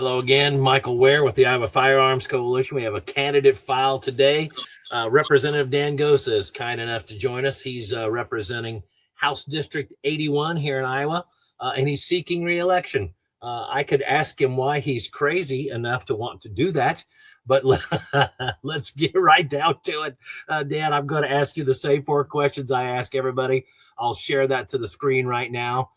Hello again, Michael Ware with the Iowa Firearms Coalition. We have a candidate file today. Representative Dan Gosa is kind enough to join us. He's representing House District 81 here in Iowa, and he's seeking re-election. I could ask him why he's crazy enough to want to do that, but let's get right down to it. Dan, I'm going to ask you the same 4 questions I ask everybody. I'll share that to the screen right now.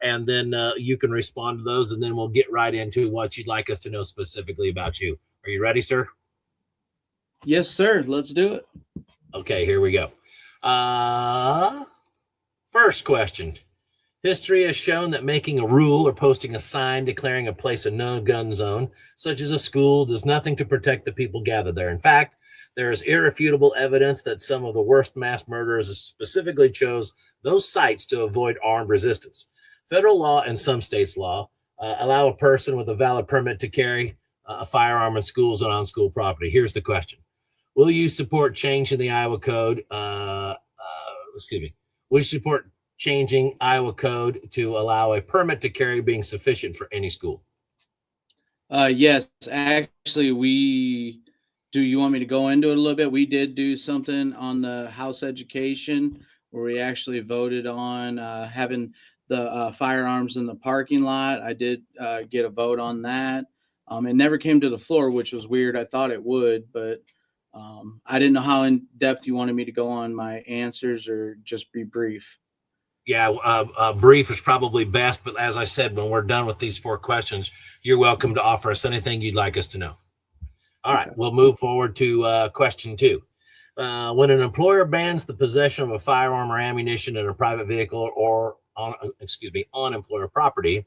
And then you can respond to those, and then we'll get right into what you'd like us to know specifically about you. Are you ready, sir? Yes, sir. Let's do it. Okay, here we go. First question. History has shown that making a rule or posting a sign declaring a place a no-gun zone, such as a school, does nothing to protect the people gathered there. In fact, there is irrefutable evidence that some of the worst mass murderers specifically chose those sites to avoid armed resistance. Federal law and some states' law allow a person with a valid permit to carry a firearm in schools and on school property. Here's the question. Will you support changing the Iowa Code? Will you support changing Iowa Code to allow a permit to carry being sufficient for any school? Yes, actually, do you want me to go into it a little bit? We did do something on the House Education where we actually voted on having the firearms in the parking lot. I did get a vote on that. It never came to the floor, which was weird. I thought it would, but I didn't know how in depth you wanted me to go on my answers or just be brief. Yeah, brief is probably best, but as I said, when we're done with these 4 questions, you're welcome to offer us anything you'd like us to know. All right, we'll move forward to question 2. When an employer bans the possession of a firearm or ammunition in a private vehicle or on employer property,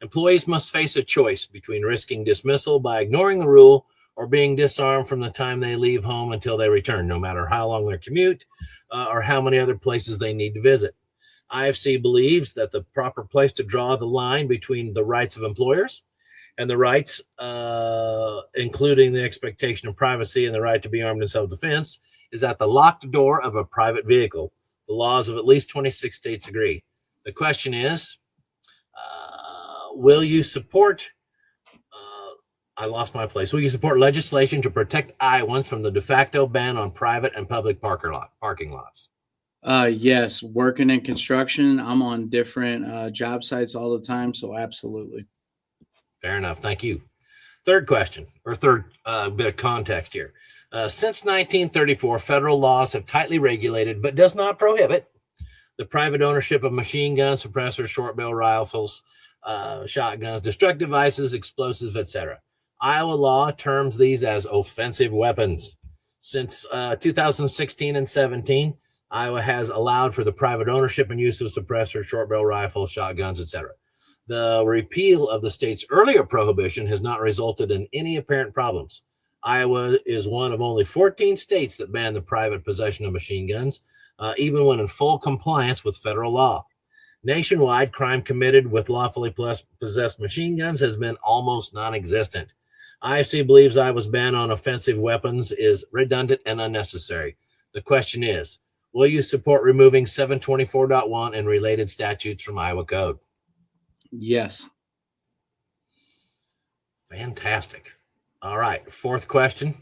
employees must face a choice between risking dismissal by ignoring the rule or being disarmed from the time they leave home until they return, no matter how long their commute or how many other places they need to visit. IFC believes that the proper place to draw the line between the rights of employers and the rights, including the expectation of privacy and the right to be armed in self-defense, is at the locked door of a private vehicle. The laws of at least 26 states agree. The question is, will you support, will you support legislation to protect Iowans from the de facto ban on private and public parking lots? Yes, working in construction, I'm on different job sites all the time, so absolutely. Fair enough. Thank you. Third question, or third bit of context here. Since 1934, federal laws have tightly regulated, but does not prohibit, the private ownership of machine guns, suppressors, short barrel rifles, shotguns, destructive devices, explosives, etc. Iowa law terms these as offensive weapons. Since 2016 and 17, Iowa has allowed for the private ownership and use of suppressors, short barrel rifles, shotguns, etc. The repeal of the state's earlier prohibition has not resulted in any apparent problems. Iowa is one of only 14 states that ban the private possession of machine guns, even when in full compliance with federal law. Nationwide, crime committed with lawfully possessed machine guns has been almost non-existent. IFC believes Iowa's ban on offensive weapons is redundant and unnecessary. The question is, will you support removing 724.1 and related statutes from Iowa Code? Yes. Fantastic. All right, 4th question.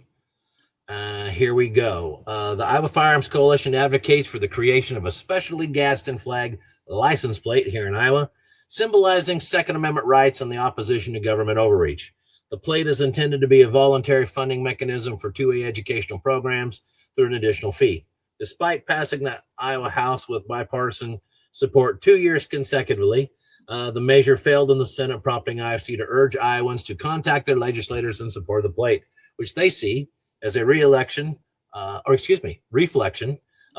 Here we go. The Iowa Firearms Coalition advocates for the creation of a specially Gadsden flag license plate here in Iowa, symbolizing Second Amendment rights and the opposition to government overreach. The plate is intended to be a voluntary funding mechanism for 2A educational programs through an additional fee. Despite passing the Iowa House with bipartisan support 2 years consecutively, the measure failed in the Senate, prompting IFC to urge Iowans to contact their legislators in support of the plate, which they see as a reflection of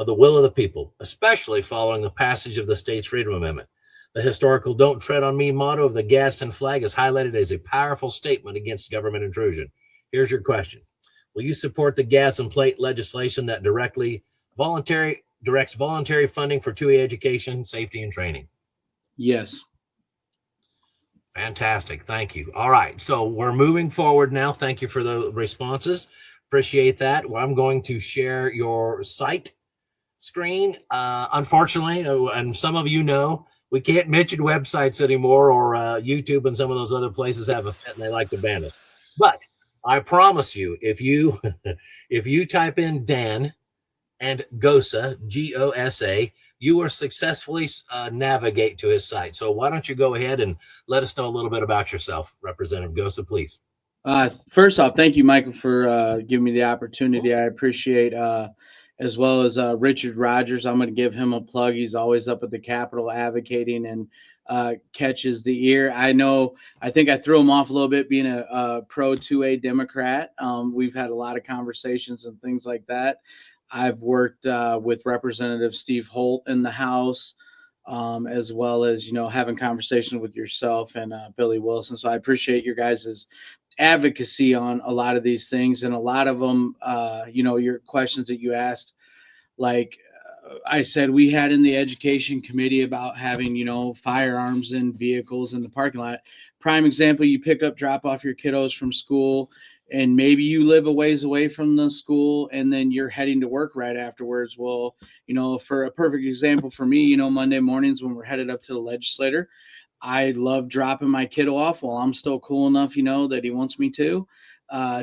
the will of the people, especially following the passage of the state's Freedom Amendment. The historical "Don't Tread on Me" motto of the Gadsden flag is highlighted as a powerful statement against government intrusion. Here's your question. Will you support the Gadsden plate legislation that directs voluntary funding for 2A education, safety, and training? Yes. Fantastic. Thank you. All right. So we're moving forward now. Thank you for the responses. Appreciate that. Well, I'm going to share your site screen. Unfortunately, and some of you know, we can't mention websites anymore, or YouTube and some of those other places have a fit and they like to ban us. But I promise you, if you if you type in Dan and Gosa, Gosa, you will successfully navigate to his site. So why don't you go ahead and let us know a little bit about yourself, Representative Gosa, please. First off, thank you, Michael, for giving me the opportunity. I appreciate, as well as Richard Rogers. I'm going to give him a plug. He's always up at the Capitol advocating and catches the ear. I think I threw him off a little bit being a pro 2A Democrat. We've had a lot of conversations and things like that. I've worked with Representative Steve Holt in the House, as well as, having conversations with yourself and Billy Wilson. So I appreciate your guys' advocacy on a lot of these things, and a lot of them, your questions that you asked, like I said, we had in the education committee about having, firearms in vehicles in the parking lot. Prime example, you pick up, drop off your kiddos from school, and maybe you live a ways away from the school and then you're heading to work right afterwards. Well, for a perfect example for me, Monday mornings when we're headed up to the legislature, I love dropping my kiddo off while I'm still cool enough, that he wants me to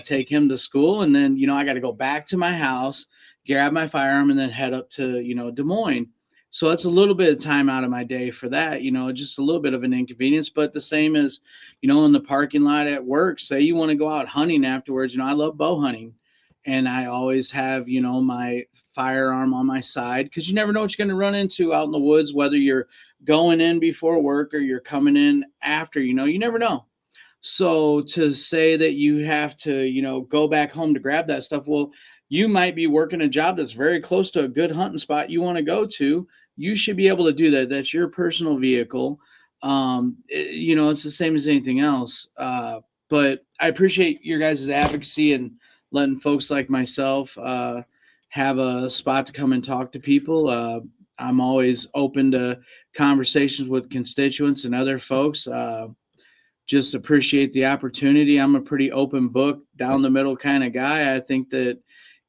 take him to school. And then, I got to go back to my house, grab my firearm, and then head up to, Des Moines. So that's a little bit of time out of my day for that, just a little bit of an inconvenience, but the same as, in the parking lot at work. Say you want to go out hunting afterwards. I love bow hunting, and I always have, my firearm on my side, because you never know what you're going to run into out in the woods, whether you're going in before work or you're coming in after, you never know. So to say that you have to, go back home to grab that stuff, well, you might be working a job that's very close to a good hunting spot you want to go to. You should be able to do that. That's your personal vehicle. It's the same as anything else. But I appreciate your guys' advocacy and letting folks like myself have a spot to come and talk to people. I'm always open to conversations with constituents and other folks. Just appreciate the opportunity. I'm a pretty open book, down the middle kind of guy. I think that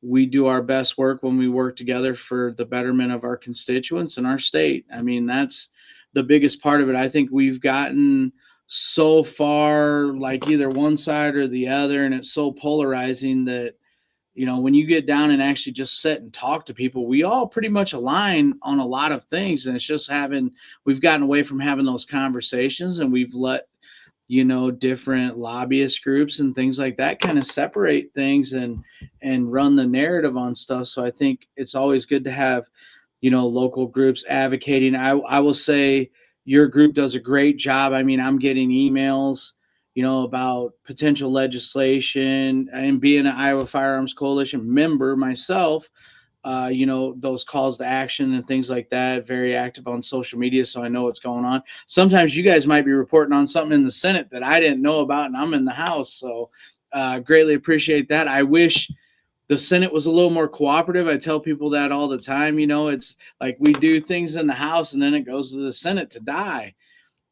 we do our best work when we work together for the betterment of our constituents and our state. I mean, that's the biggest part of it. I think we've gotten so far like either one side or the other, and it's so polarizing that, when you get down and actually just sit and talk to people, we all pretty much align on a lot of things. And it's just we've gotten away from having those conversations, and we've let, different lobbyist groups and things like that kind of separate things and run the narrative on stuff. So I think it's always good to have, local groups advocating. I will say your group does a great job. I mean, I'm getting emails, about potential legislation, and being an Iowa Firearms Coalition member myself, those calls to action and things like that, very active on social media. So I know what's going on. Sometimes you guys might be reporting on something in the Senate that I didn't know about, and I'm in the House. So greatly appreciate that. I wish the Senate was a little more cooperative. I tell people that all the time. It's like we do things in the House and then it goes to the Senate to die.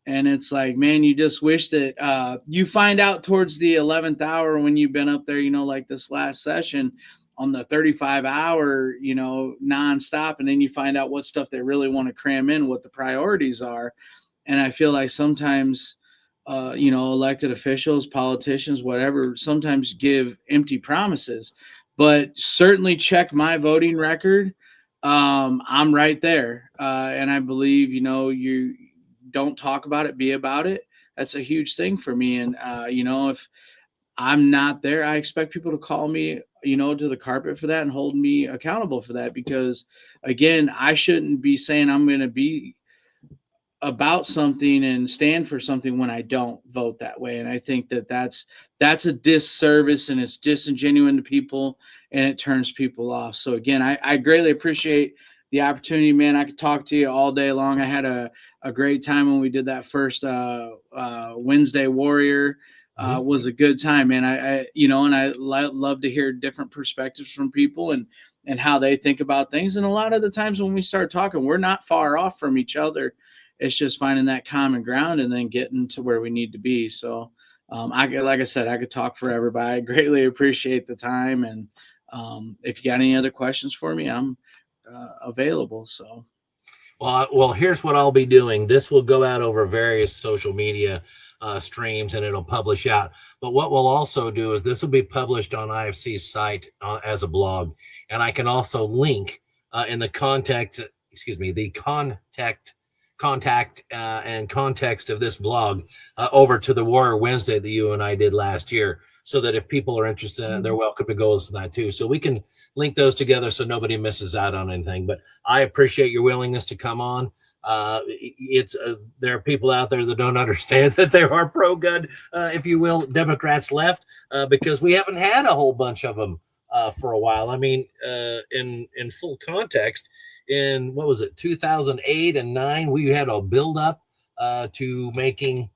And it's like, man, you just wish that you find out towards the 11th hour when you've been up there, like this last session on the 35-hour, nonstop. And then you find out what stuff they really want to cram in, what the priorities are. And I feel like sometimes, elected officials, politicians, whatever, sometimes give empty promises. But certainly check my voting record. I'm right there. And I believe, you don't talk about it, be about it. That's a huge thing for me. And, if I'm not there, I expect people to call me, to the carpet for that and hold me accountable for that. Because again, I shouldn't be saying I'm going to be about something and stand for something when I don't vote that way. And I think that that's a disservice, and it's disingenuous to people, and it turns people off. So again, I greatly appreciate the opportunity, man. I could talk to you all day long. I had a great time when we did that first Wednesday Warrior. Was a good time, man. I love to hear different perspectives from people and how they think about things. And a lot of the times when we start talking, we're not far off from each other. It's just finding that common ground and then getting to where we need to be. So, like I said, I could talk forever, but I greatly appreciate the time. And if you got any other questions for me, I'm available. So. Well, here's what I'll be doing. This will go out over various social media streams, and it'll publish out. But what we'll also do is this will be published on IFC's site as a blog, and I can also link in the contact and context of this blog over to the Warrior Wednesday that you and I did last year, so that if people are interested, they're welcome to go listen to that too. So we can link those together so nobody misses out on anything. But I appreciate your willingness to come on. There are people out there that don't understand that there are pro-gun, if you will, Democrats left, because we haven't had a whole bunch of them for a while. I mean, in full context, in what was it, 2008 and 9, we had a build up to making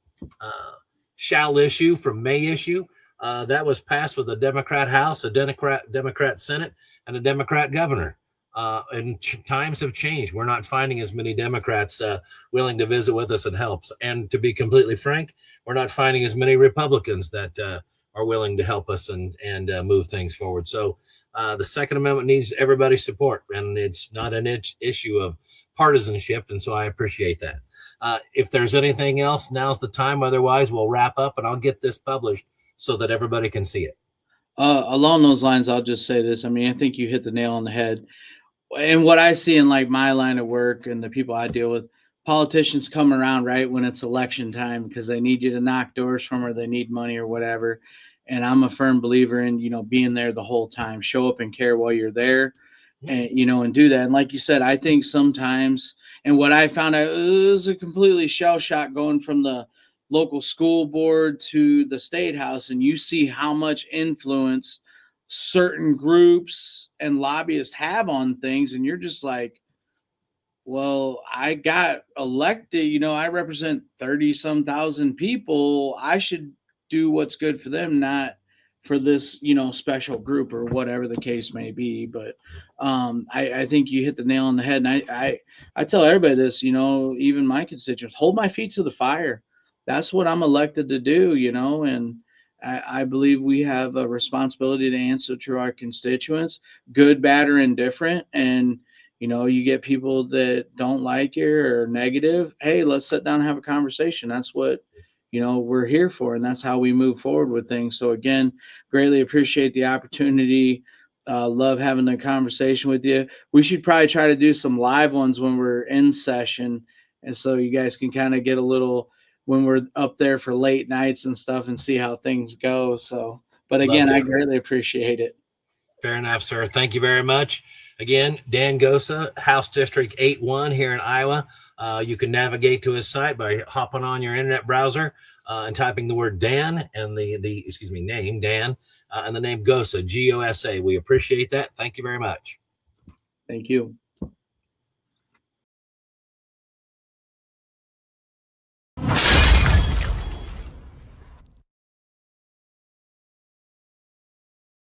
shall issue from may issue. That was passed with a Democrat House, a Democrat Senate, and a Democrat governor. And times have changed. We're not finding as many Democrats willing to visit with us and help. And to be completely frank, we're not finding as many Republicans that are willing to help us and move things forward. So the Second Amendment needs everybody's support, and it's not an issue of partisanship. And so I appreciate that. If there's anything else, now's the time. Otherwise, we'll wrap up, and I'll get this published so that everybody can see it. Along those lines, I'll just say this. I mean, I think you hit the nail on the head. And what I see in like my line of work and the people I deal with, politicians come around right when it's election time because they need you to knock doors from, or they need money or whatever. And I'm a firm believer in, being there the whole time. Show up and care while you're there, and and do that. And like you said, I think sometimes, and what I found out, it was a completely shell shock going from the local school board to the state house, and you see how much influence certain groups and lobbyists have on things, and you're just like, well, I got elected, I represent 30 some thousand people. I should do what's good for them, not for this, special group or whatever the case may be. But I think you hit the nail on the head. And I tell everybody this, even my constituents, hold my feet to the fire. That's what I'm elected to do, and I believe we have a responsibility to answer to our constituents, good, bad, or indifferent. And you get people that don't like you or negative. Hey, let's sit down and have a conversation. That's what, we're here for. And that's how we move forward with things. So again, greatly appreciate the opportunity. Love having the conversation with you. We should probably try to do some live ones when we're in session. And so you guys can kind of get a little, when we're up there for late nights and stuff, and see how things go. So, but again, I greatly appreciate it. Fair enough, sir. Thank you very much. Again, Dan Gosa, House District 8-1 here in Iowa. You can navigate to his site by hopping on your internet browser and typing the word Dan and the name Dan and the name Gosa, Gosa. We appreciate that. Thank you very much. Thank you.